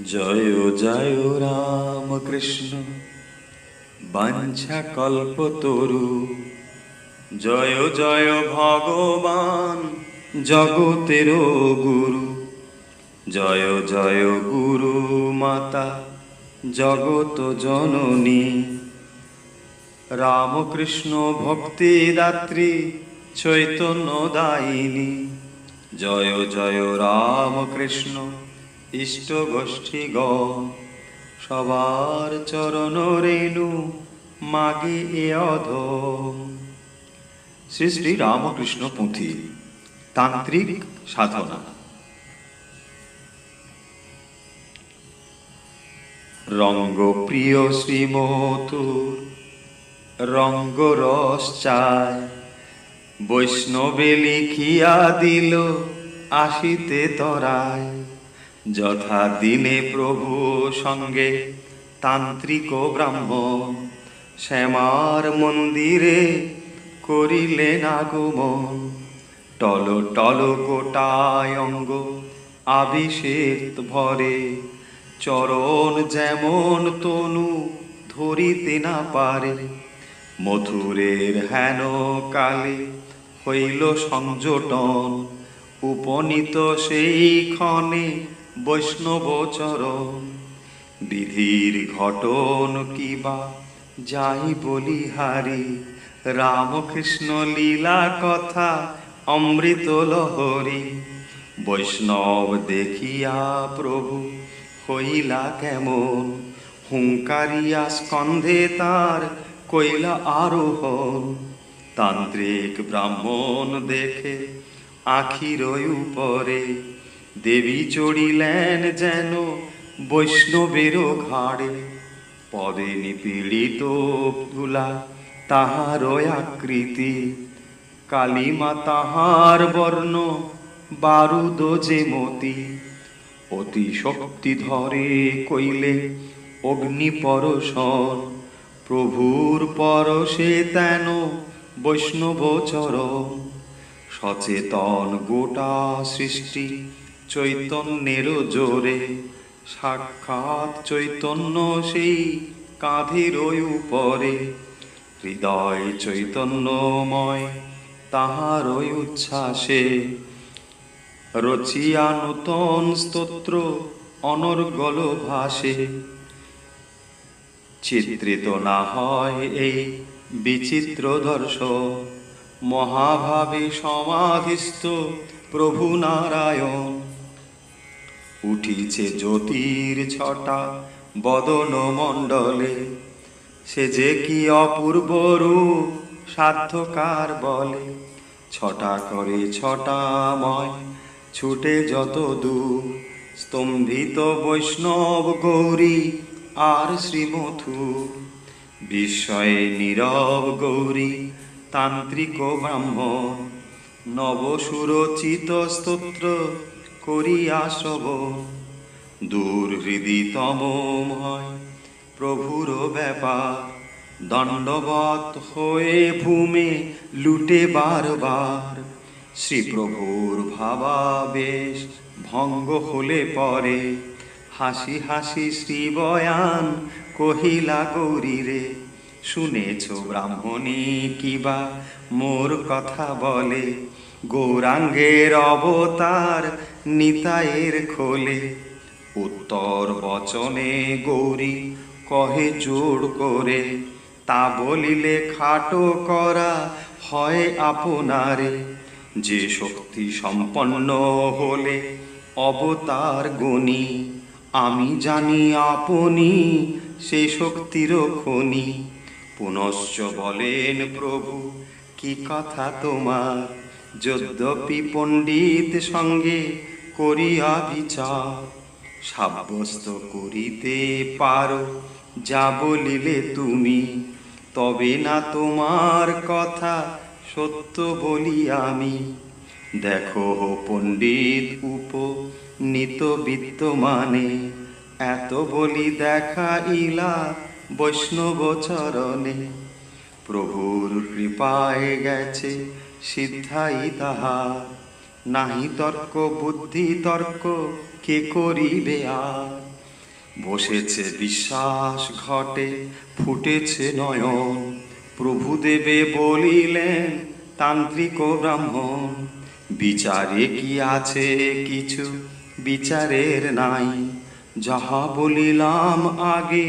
জয় জয় রাম কৃষ্ণ বাঞ্ছা কল্পতরু। জয় জয় ভগবান জগতের গুরু। জয় জয় গুরু মাতা জগত জননী। রামকৃষ্ণ ভক্তি দাত্রী চৈতন্য দায়িনী। জয় জয় রামকৃষ্ণ ইষ্ট গোষ্ঠী গণ। সবার চরণ রেণু মাগে এ অধম। শ্রী শ্রী রামকৃষ্ণ পুঁথি তান্ত্রিক সাধনা। রঙ্গ প্রিয় শ্রীমতুর রঙ্গ রস চায়। বৈষ্ণবে লিখিয়া দিল আসিতে তরায়। যথা দিনে প্রভু সঙ্গে তান্ত্রিক ব্রাহ্মণ শ্যামার মন্দিরে করিলেন আগমন। টল টল গোটায় অঙ্গ আভিষেক ভরে। চরণ যেমন তনু ধরিতে না পারে। মথুরের হেন কালে হইল সংযোটন। উপনীত সেই ক্ষণে বৈষ্ণব চরণ। বিধির ঘটন কিবা যাই বলিহারি। রামকৃষ্ণ লীলা কথা অমৃত লহরী। বৈষ্ণব দেখিয়া প্রভু হইলা কেমন। হুঙ্কারিয়া স্কন্ধে তার কইলা আরোহণ। তান্ত্রিক ব্রাহ্মণ দেখে আখির উপরে। দেবী চড়িলেন যেন বৈষ্ণবের ঘাড়ে। পদে নিপীড়িত তুলা তাহার আকৃতি। কালিমা তাহার বর্ণ বারুদ যে মতি। অতি শক্তি ধরে কইলে অগ্নি পরশন। প্রভুর পরশে তেন বৈষ্ণব চরণ। সচেতন গোটা সৃষ্টি চৈতন্যের জোরে। সাক্ষাৎ চৈতন্য সেই কাঁধের উপরে। হৃদয় চৈতন্যময় তাহার উচ্ছ্বাসে। রচিয়া নূতন স্তোত্র অনর্গল ভাসে। চিত্রিত না হয় এই বিচিত্র দর্শন। মহাভাবে সমাধিস্থ প্রভু নারায়ণ। উঠিছে জ্যোতির ছটা বদন মণ্ডলে। সে যে কি অপূর্ব রূপ সাধ্যকার বলে। ছটা করে ছটাময় ছুটে যত দূর। স্তম্ভিত বৈষ্ণব গৌরী আর শ্রীমথুর। বিস্ময়ে নীরব গৌরী তান্ত্রিক ব্রাহ্মণ। নবসুরচিত স্তোত্র করিয়া শ্রবণ। দূর হৃদি তমময় প্রভুর ব্যাপার। দণ্ডবত হয়ে ভূমে লুটে বারবার। শ্রীপ্রভুর ভাবাবেশ ভঙ্গ হলে পরে। হাসি হাসি শ্রী বয়ান কহিলা গৌরী রে। শুনেছ ব্রাহ্মণী কিবা মোর কথা বলে। গৌরাঙ্গের অবতার নিতায়ের খোলে। উত্তর বচনে গৌরী কহে জোড় করে। তা বলিলে খাটো করা হয় আপনারে। যে শক্তি সম্পন্ন হলে অবতার গুণী। আমি জানি আপনি সে শক্তির খনি। পুনশ্চ বলেন প্রভু কি কথা তোমার। যদ্যপি পণ্ডিত সঙ্গে করিয়া বিচার। সাব্যস্ত করিতে পারো যা বলিলে তুমি। তবে না তোমার কথা সত্য বলি আমি। দেখো পণ্ডিত উপনীত বিদ্যমানে। এত বলি দেখাইলা বৈষ্ণব চরণে। প্রভুর কৃপায় গেছে সিদ্ধাই তাহার। নাহি তর্ক বুদ্ধি তর্ক কে করিবে আর। বসেছে বিশ্বাস ঘটে, ফুটেছে নয়ন, প্রভু দেবে বলিলেন তান্ত্রিক ও ব্রাহ্মণ। বিচারে কি আছে কিছু, বিচারের নাই, যাহা বলিলাম আগে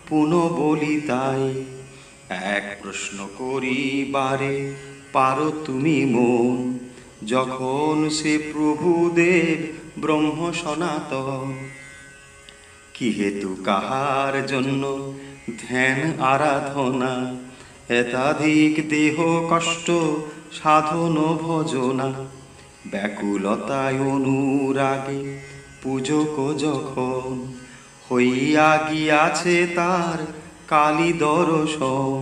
পুনঃ বলি তাই। এক প্রশ্ন করিবারে পারো তুমি মন, যখন সে প্রভুদেব ব্রহ্ম সনাতন। কি হেতু কাহার জন্য ধ্যান আরাধনা, এতাধিক দেহ কষ্ট সাধন ভজনা। ব্যাকুলতায় অনুরাগে পূজক যখন, হইয়া গিয়াছে তার কালী দর্শন।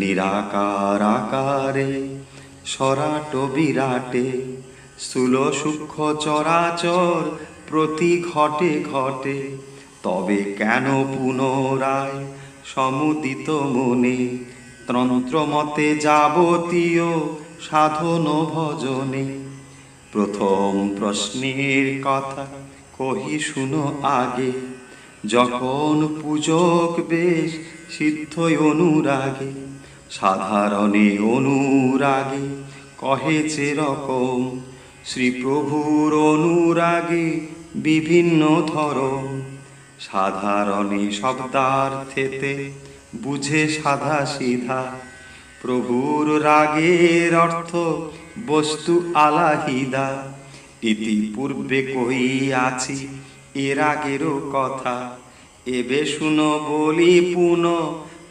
নিরাকার আকারে সরাট বিরাটে, স্থূল সূক্ষ্ম চরাচর প্রতি ঘটে ঘটে। তবে কেন পুনরায় সমুদিত মনে, তন্ত্রমতে যাবতীয় সাধন ভজনে। প্রথম প্রশ্নের কথা কহি শুনো আগে, যখন পূজক বেশ সিদ্ধ অনুরাগে। সাধারণে অনুরাগে কহেছে রকম, শ্রীপ্রভুর অনুরাগে বিভিন্ন ধরন। সাধারণে শব্দার্থেতে বুঝে সাধা সিধা, প্রভুর রাগের অর্থ বস্তু আলাহিদা। ইতিপূর্বে কহিয়াছি এর আগেরও কথা, এবে শুনো বলি পুনঃ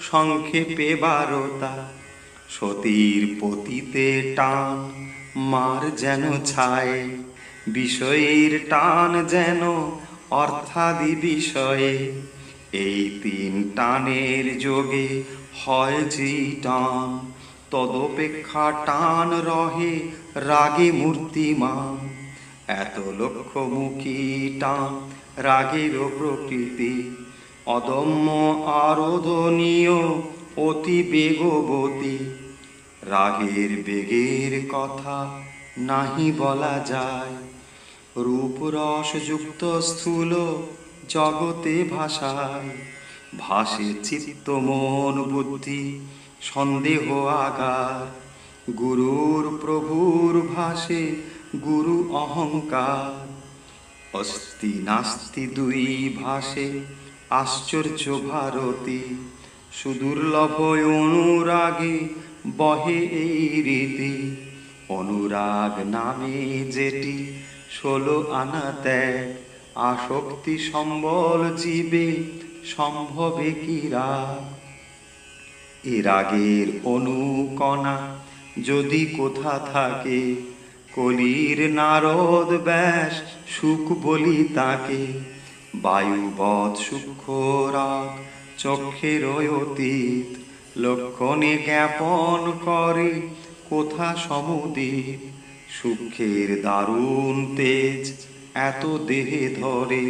সংক্ষেপে বারতা। সতীর পতিতে টান মার যেন ছায়ে, বিষয়ের টান যেন অর্থাদি বিষয়ে। এই তিন টানের যোগে হয় যে টান, তদপেক্ষা টান রহে রাগে মূর্তিমান। এত লক্ষ্যমুখী টান রাগেরও প্রকৃতি, অদম্য আরাধনীয় অতি বেগবতী। রাগের বেগের কথা নাহি বলা যায়, রূপরসযুক্ত স্থূল জগতে ভাষায়। ভাসে চিত্ত মন বুদ্ধি সন্দেহ আগার, গুরুর প্রভুর ভাসে গুরু অহংকার। অস্তি নাস্তি দুই ভাসে আশ্চর্য ভারতী, সুদুর্লভ অনুরাগে বহে এই রীতি। অনুরাগ নামে যেটি 16 আনা ত্যাগ, আসক্তি সম্বল জীবে সম্ভবে কি রাগ। এ রাগের অনুকণা যদি কোথা থাকে, কলির নারদ ব্যাস সুখ বলি তাকে। বায়ুবৎ সূক্ষ্ম রাগ চক্ষের অতীত, লক্ষণে জ্ঞাপন করে কোথা সমুদিত। সূক্ষ্মের দারুণ তেজ এত দেহে ধরে,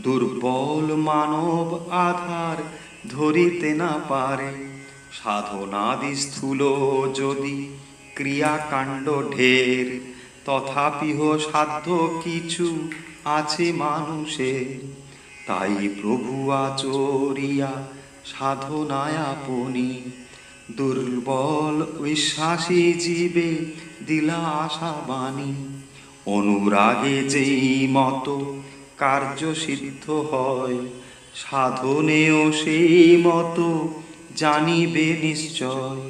দুর্বল মানব আধার ধরিতে না পারে। সাধনাদি স্থূল যদি ক্রিয়াকাণ্ড ঢের, তথাপিহ সাধ্য কিছু আছে মানুষের। তাই প্রভু আচরিয়া সাধনায় আপনি, দুর্বল বিশ্বাসী জীবে দিলা আশা বাণী। অনুরাগে যেই মতো কার্য সিদ্ধ হয়, সাধনেও সেই মতো জানিবে নিশ্চয়।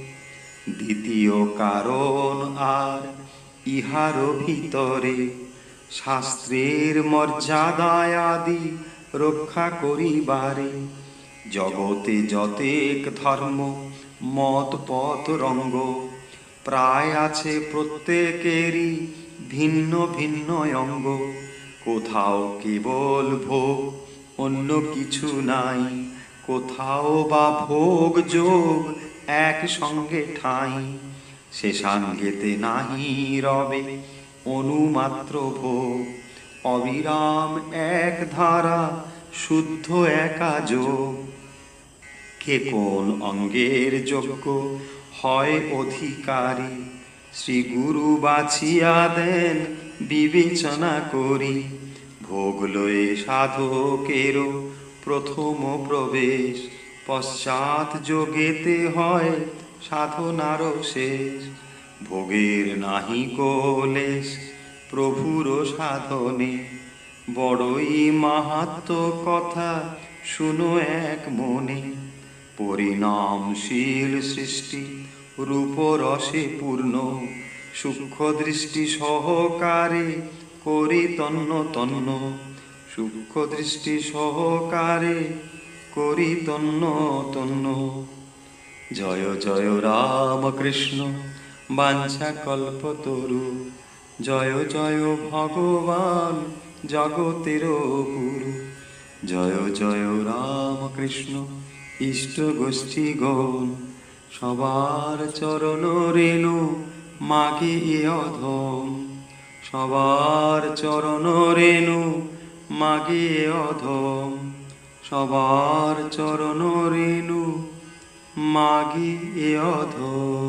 দ্বিতীয় কারণ আর ইহার ভিতরে, শাস্ত্রের মর্যাদায় আদি রক্ষা করিবারে। জগতে যতেক ধর্ম মত পথ রঙ্গ, প্রায় আছে প্রত্যেকেরই ভিন্ন ভিন্ন অঙ্গ। কোথাও কেবল ভোগ অন্য কিছু নাই, কোথাও বা ভোগ যোগ এক সঙ্গে ঠাঁই। সে সাঙ্গেতে নাহি রবে অনুমাত্র ভোগ, অবিরাম এক ধারা শুদ্ধ একা যোগ। কে কোন অঙ্গের যোগ্য হয় অধিকারী, শ্রী গুরু বাছিয়া দেন বিবেচনা করি। ভোগ লয়ে সাধকেরও প্রথম প্রবেশ, পশ্চাৎ যোগেতে হয় সাধনারও শেষ। ভোগের নাহি কোলেশ প্রভুর সাধনে, বড়ই মাহাত্ম কথা শুনো এক মনে। পরিণামশীল সৃষ্টি রূপরসে পূর্ণ, সূক্ষ্ম দৃষ্টি সহকারে করি তন্ন তন্ন। সূক্ষ্ম দৃষ্টি সহকারে করি তন্ন তন্ন। জয় জয় রাম কৃষ্ণ বাঞ্ছা কল্পতরু, জয় জয় ভগবান জগতের গুরু। জয় জয় রাম কৃষ্ণ ইষ্ট গোষ্ঠী গণ, সবার চরণ রেণু মাগে এ অধম। সবার চরণ রেণু মাগে এ অধম। সবার চরণ রেণু মাগে এ অধম।